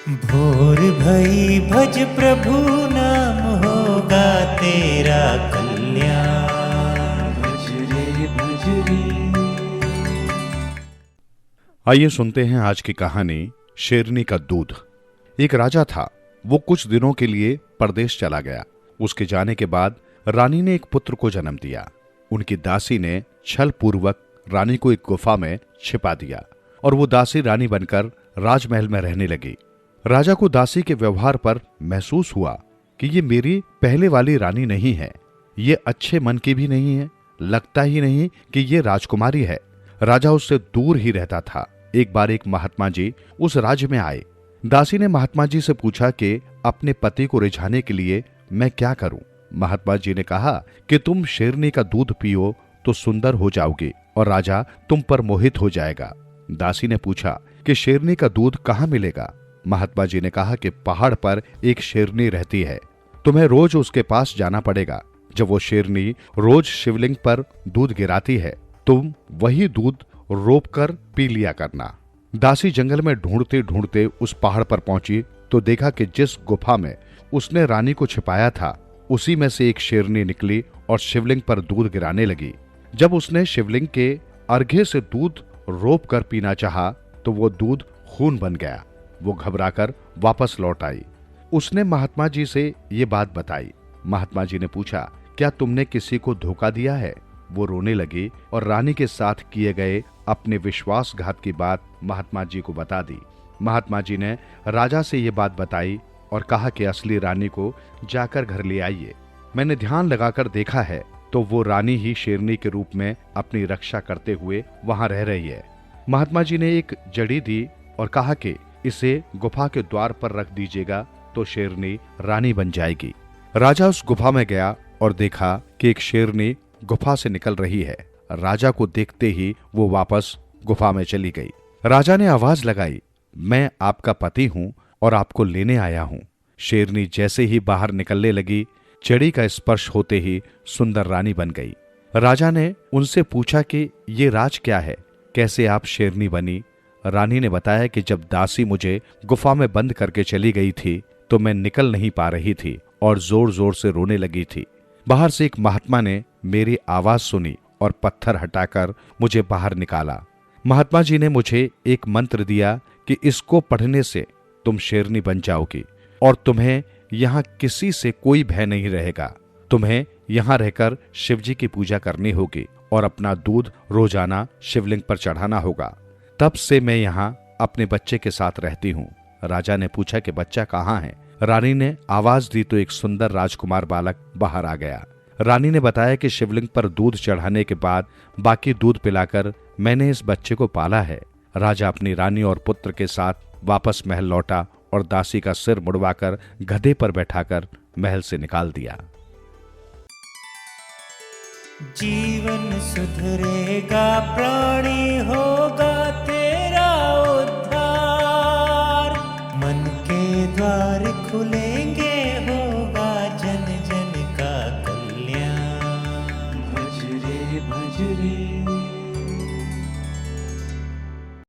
भोर भई भज प्रभु नाम होगा तेरा कल्याण। भज रे भज रे। आइए सुनते हैं आज की कहानी शेरनी का दूध। एक राजा था। वो कुछ दिनों के लिए परदेश चला गया। उसके जाने के बाद रानी ने एक पुत्र को जन्म दिया। उनकी दासी ने छल पूर्वक रानी को एक गुफा में छिपा दिया और वो दासी रानी बनकर राजमहल में रहने लगी। राजा को दासी के व्यवहार पर महसूस हुआ कि ये मेरी पहले वाली रानी नहीं है, ये अच्छे मन की भी नहीं है, लगता ही नहीं कि ये राजकुमारी है। राजा उससे दूर ही रहता था। एक बार एक महात्मा जी उस राज्य में आए। दासी ने महात्मा जी से पूछा कि अपने पति को रिझाने के लिए मैं क्या करूं। महात्मा जी ने कहा कि तुम शेरनी का दूध पियो तो सुंदर हो जाओगे और राजा तुम पर मोहित हो जाएगा। दासी ने पूछा कि शेरनी का दूध कहाँ मिलेगा। महात्मा जी ने कहा कि पहाड़ पर एक शेरनी रहती है, तुम्हें रोज उसके पास जाना पड़ेगा। जब वो शेरनी रोज शिवलिंग पर दूध गिराती है, तुम वही दूध रोप कर पी लिया करना। दासी जंगल में ढूंढते ढूंढते उस पहाड़ पर पहुंची तो देखा कि जिस गुफा में उसने रानी को छिपाया था, उसी में से एक शेरनी निकली और शिवलिंग पर दूध गिराने लगी। जब उसने शिवलिंग के अर्घे से दूध रोप कर पीना चाहा तो वो दूध खून बन गया। वो घबराकर वापस लौट आई। उसने महात्मा जी से ये बात बताई। महात्मा जी ने पूछा, क्या तुमने किसी को धोखा दिया है? वो रोने लगी और रानी के साथ किए गए अपने विश्वासघात की बात महात्मा जी को बता दी। महात्मा जी ने राजा से ये बात बताई और कहा कि असली रानी को जाकर घर ले आइए। मैंने ध्यान लगाकर देखा है तो वो रानी ही शेरनी के रूप में अपनी रक्षा करते हुए वहां रह रही है। महात्मा जी ने एक जड़ी दी और कहा कि इसे गुफा के द्वार पर रख दीजिएगा तो शेरनी रानी बन जाएगी। राजा उस गुफा में गया और देखा कि एक शेरनी गुफा से निकल रही है। राजा को देखते ही वो वापस गुफा में चली गई। राजा ने आवाज लगाई, मैं आपका पति हूं और आपको लेने आया हूं। शेरनी जैसे ही बाहर निकलने लगी, जड़ी का स्पर्श होते ही सुंदर रानी बन गई। राजा ने उनसे पूछा कि ये राज क्या है, कैसे आप शेरनी बनी? रानी ने बताया कि जब दासी मुझे गुफा में बंद करके चली गई थी तो मैं निकल नहीं पा रही थी और जोर जोर से रोने लगी थी। बाहर से एक महात्मा ने मेरी आवाज सुनी और पत्थर हटाकर मुझे बाहर निकाला। महात्मा जी ने मुझे एक मंत्र दिया कि इसको पढ़ने से तुम शेरनी बन जाओगी और तुम्हें यहाँ किसी से कोई भय नहीं रहेगा। तुम्हें यहाँ रहकर शिवजी की पूजा करनी होगी और अपना दूध रोजाना शिवलिंग पर चढ़ाना होगा। तब से मैं यहाँ अपने बच्चे के साथ रहती हूँ। राजा ने पूछा कि बच्चा कहाँ है? रानी ने आवाज दी तो एक सुंदर राजकुमार बालक बाहर आ गया। रानी ने बताया कि शिवलिंग पर दूध चढ़ाने के बाद बाकी दूध पिलाकर मैंने इस बच्चे को पाला है। राजा अपनी रानी और पुत्र के साथ वापस महल लौटा और दासी का सिर मुड़वाकर गधे पर बैठाकर महल से निकाल दिया। जीवन सुधरेगा, प्राणी होगा